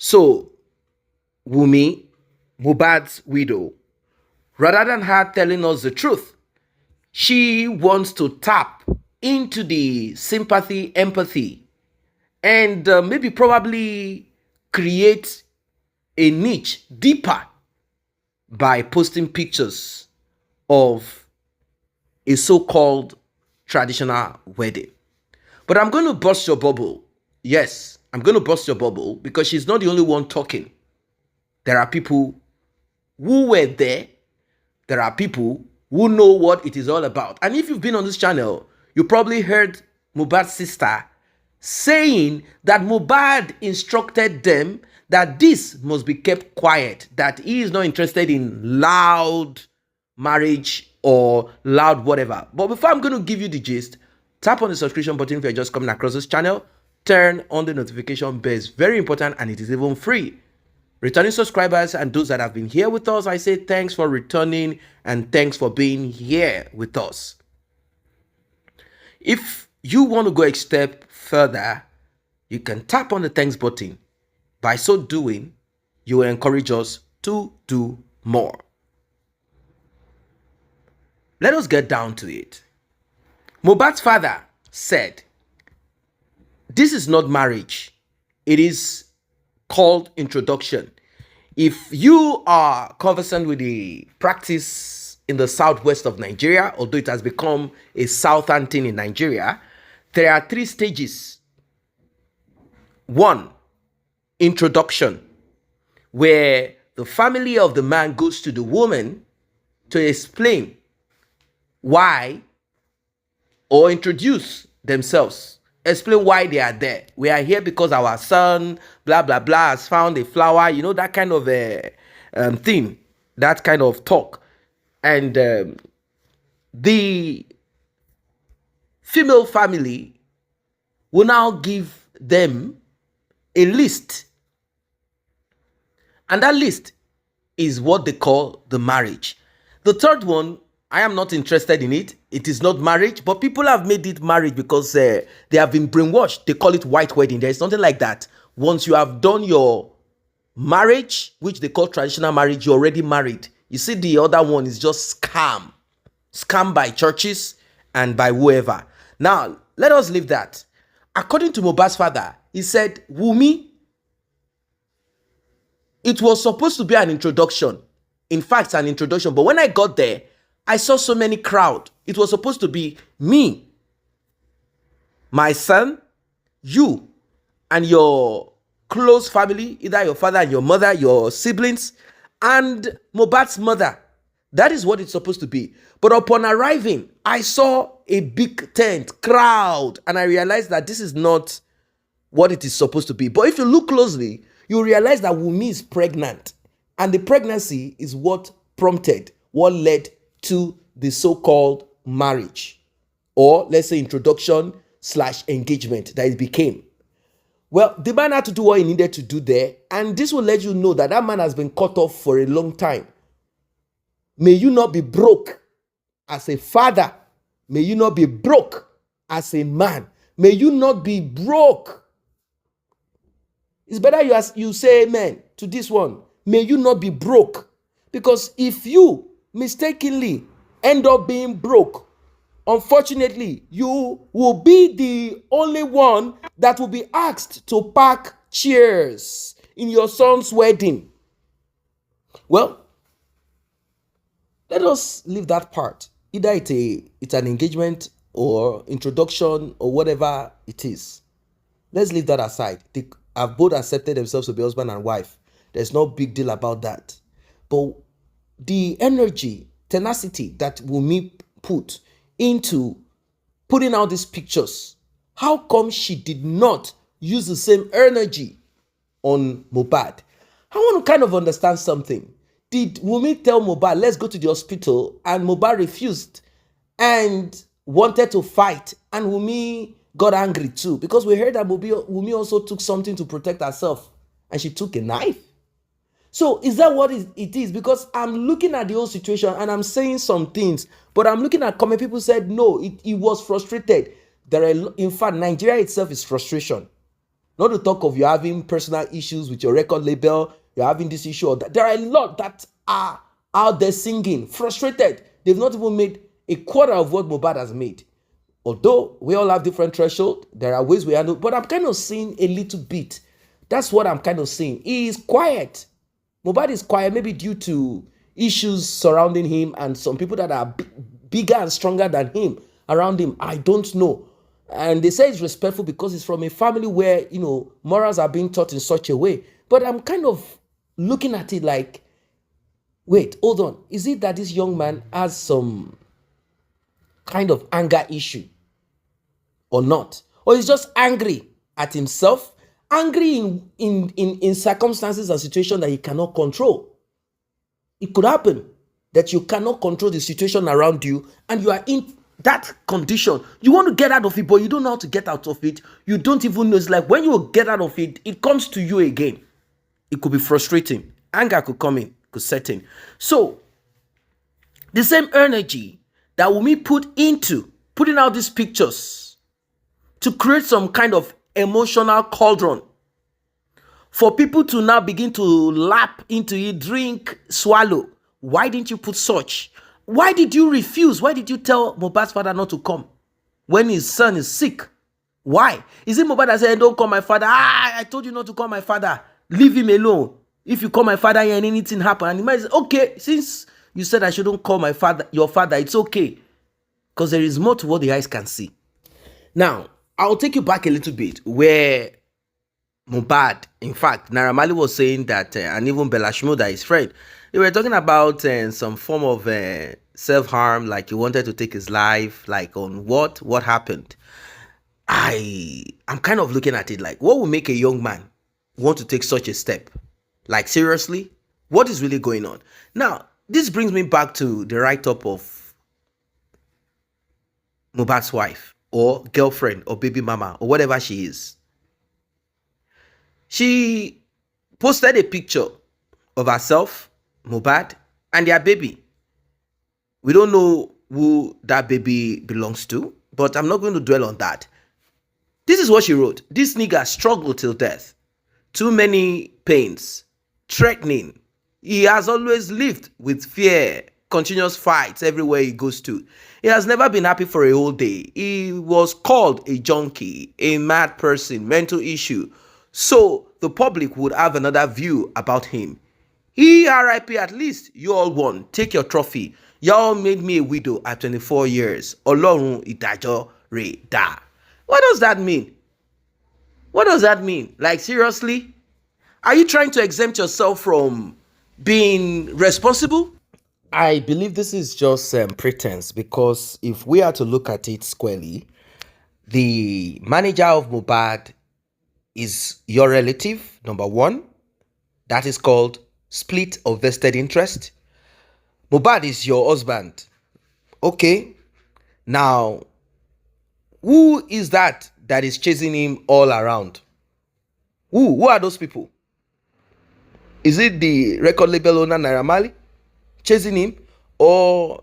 So, Wunmi, Mohbad's widow, rather than her telling us the truth, she wants to tap into the sympathy, empathy, and maybe probably create a niche deeper by posting pictures of a so-called traditional wedding. But I'm going to burst your bubble. Yes, I'm going to burst your bubble because she's not the only one talking. There are people who were there. There are people who know what it is all about. And if you've been on this channel, you probably heard Mohbad's sister saying that Mohbad instructed them that this must be kept quiet, that he is not interested in loud marriage or loud whatever. But before I'm going to give you the gist, tap on the subscription button if you're just coming across this channel. Turn on the notification bell. It's very important and it is even free. Returning subscribers and those that have been here with us, I say thanks for returning and thanks for being here with us. If you want to go a step further, you can tap on the thanks button. By so doing, you will encourage us to do more. Let us get down to it. Mohbad's father said, this is not marriage. It is called introduction. If you are conversant with the practice in the southwest of Nigeria, although it has become a southern thing in Nigeria, there are 3 stages. 1, introduction, where the family of the man goes to the woman to explain why or introduce themselves. Explain why they are there. We are here because our son, blah, blah, blah, has found a flower. You know, that kind of thing. That kind of talk. And the female family will now give them a list. And that list is what they call the marriage. The third one, I am not interested in it. It is not marriage, but people have made it marriage because they have been brainwashed. They call it white wedding. There is nothing like that. Once you have done your marriage, which they call traditional marriage, you're already married. You see, the other one is just scam. Scam by churches and by whoever. Now, let us leave that. According to Mohbad's father, he said, Wunmi, it was supposed to be an introduction. In fact, an introduction. But when I got there, I saw so many crowd. It was supposed to be me, my son, you, and your close family, either your father and your mother, your siblings, and Mohbad's mother. That is what it's supposed to be. But upon arriving, I saw a big tent, crowd, and I realized that this is not what it is supposed to be. But if you look closely, you realize that Wunmi is pregnant. And the pregnancy is what prompted, what led to the so-called marriage, or let's say introduction / engagement that it became. Well, the man had to do what he needed to do there, and this will let you know that that man has been cut off for a long time. May you not be broke as a father. May you not be broke as a man. May you not be broke. It's better you say amen to this one. May you not be broke. Because if you mistakenly end up being broke, unfortunately, you will be the only one that will be asked to pack chairs in your son's wedding. Well, let us leave that part. Either it's an engagement or introduction or whatever it is. Let's leave that aside. They have both accepted themselves to be husband and wife. There's no big deal about that. But the energy, tenacity that Wunmi put into putting out these pictures, how come she did not use the same energy on Mohbad? I want to kind of understand something. Did Wunmi tell Mohbad, let's go to the hospital, and Mohbad refused and wanted to fight, and Wunmi got angry too? Because we heard that Wunmi also took something to protect herself, and she took a knife. So is that what it is? Because I'm looking at the whole situation and I'm saying some things, but I'm looking at comment. People said, no, it was frustrated. In fact, Nigeria itself is frustration. Not to talk of you having personal issues with your record label, you're having this issue or that. There are a lot that are out there singing, frustrated. They've not even made a quarter of what Mohbad has made. Although we all have different thresholds, there are ways we handle, but I'm kind of seeing a little bit. That's what I'm kind of seeing. He is quiet. Mohbad is quiet, maybe due to issues surrounding him and some people that are bigger and stronger than him around him. I don't know. And they say it's respectful because it's from a family where, morals are being taught in such a way. But I'm kind of looking at it like, wait, hold on. Is it that this young man has some kind of anger issue or not? Or he's just angry at himself, angry in circumstances and situations that he cannot control. It could happen that you cannot control the situation around you and you are in that condition. You want to get out of it, but you don't know how to get out of it. You don't even know. It's like when you get out of it, it comes to you again. It could be frustrating. Anger could come in, could set in. So, the same energy that Wunmi put into putting out these pictures to create some kind of emotional cauldron for people to now begin to lap into it, drink, swallow. Why didn't you put such? Why did you refuse? Why did you tell Mohbad's father not to come when his son is sick? Why? Is it Mohbad that said, don't call my father? I told you not to call my father. Leave him alone. If you call my father here and anything happen, and he might say, okay, since you said I shouldn't call my father, your father, it's okay. Because there is more to what the eyes can see. Now, I'll take you back a little bit where Mohbad, in fact, Naira Marley was saying that, and even Bella Shmurda, his friend, they were talking about some form of self-harm, like he wanted to take his life, like on what happened. I'm kind of looking at it like, what will make a young man want to take such a step? Like, seriously? What is really going on? Now, this brings me back to the write-up of Mohbad's wife, or girlfriend, or baby mama, or whatever she is. She posted a picture of herself, Mohbad, and their baby. We don't know who that baby belongs to, but I'm not going to dwell on that. This is what she wrote. This nigga struggled till death. Too many pains. Threatening. He has always lived with fear. Continuous fights everywhere he goes to. He has never been happy for a whole day. He was called a junkie, a mad person, mental issue. So the public would have another view about him. He RIP, at least you all won. Take your trophy. Y'all made me a widow at 24 years. Ọlọ́run ìdájọ́ rẹ̀ dá. What does that mean? What does that mean? Like, seriously? Are you trying to exempt yourself from being responsible? I believe this is just pretense, because if we are to look at it squarely, the manager of Mohbad is your relative, number one. That is called split of vested interest. Mohbad is your husband. Okay. Now, who is that is chasing him all around? Who are those people? Is it the record label owner Naira Marley chasing him? Or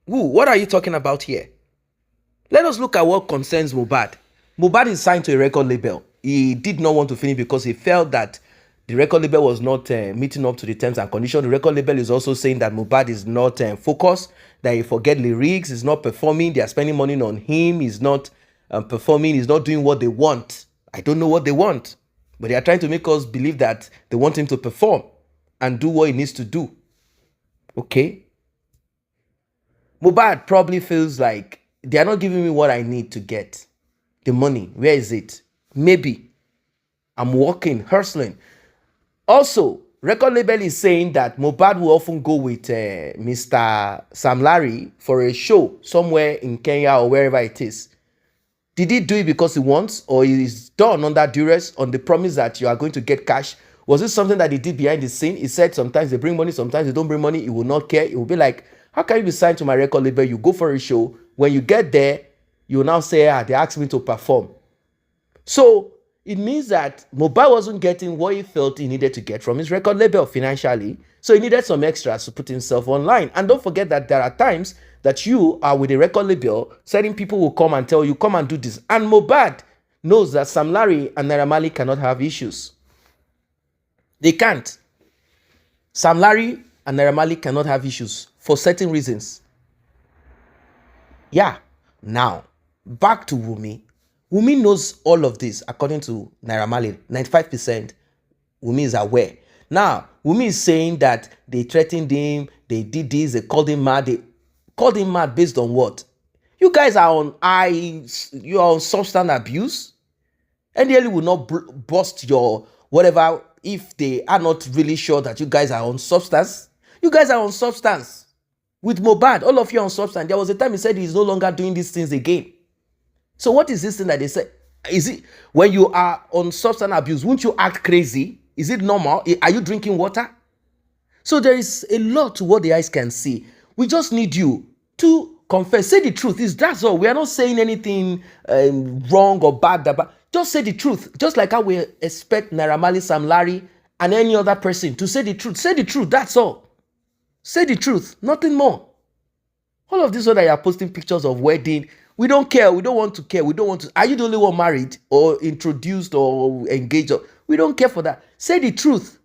who? What are you talking about here? Let us look at what concerns Mohbad. Mohbad is signed to a record label. He did not want to finish because he felt that the record label was not meeting up to the terms and conditions. The record label is also saying that Mohbad is not focused, that he forget lyrics, he's not performing, they are spending money on him, he's not performing, he's not doing what they want. I don't know what they want, but they are trying to make us believe that they want him to perform and do what he needs to do. Okay? Mohbad probably feels like they are not giving me what I need to get. The money, where is it? Maybe I'm working, hustling. Also, record label is saying that Mohbad will often go with Mr. Sam Larry for a show somewhere in Kenya or wherever it is. Did he do it because he wants, or is done under duress on the promise that you are going to get cash? Was it something that he did behind the scene? He said sometimes they bring money, sometimes they don't bring money. He will not care. It will be like, how can you be signed to my record label? You go for a show. When you get there, you will now say, they asked me to perform. So it means that Mohbad wasn't getting what he felt he needed to get from his record label financially. So he needed some extras to put himself online. And don't forget that there are times that you are with a record label, certain people will come and tell you, come and do this. And Mohbad knows that Sam Larry and Naira Marley cannot have issues. They can't. Sam Larry and Naira Marley cannot have issues for certain reasons. Yeah. Now, back to Wunmi. Wunmi knows all of this according to Naira Marley. 95% Wunmi is aware. Now, Wunmi is saying that they threatened him, they did this, they called him mad. They called him mad based on what? You guys are on you are on substance abuse. NDLE will not bust your whatever if they are not really sure that you guys are on substance. You guys are on substance. With Mohbad, all of you are on substance. There was a time he said he's no longer doing these things again. So what is this thing that they say? Is it when you are on substance abuse, won't you act crazy? Is it normal? Are you drinking water? So there is a lot to what the eyes can see. We just need you to confess. Say the truth. That's all. We are not saying anything wrong or bad. Just say the truth. Just like how we expect Naira Marley, Sam Larry, and any other person to say the truth. Say the truth. That's all. Say the truth. Nothing more. All of this that you are posting pictures of wedding. We don't care. We don't want to care. We don't want to. Are you the only one married or introduced or engaged? We don't care for that. Say the truth.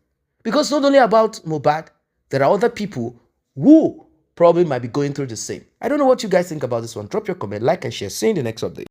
Because not only about Mohbad, there are other people who probably might be going through the same. I don't know what you guys think about this one. Drop your comment, like, and share. See you in the next update.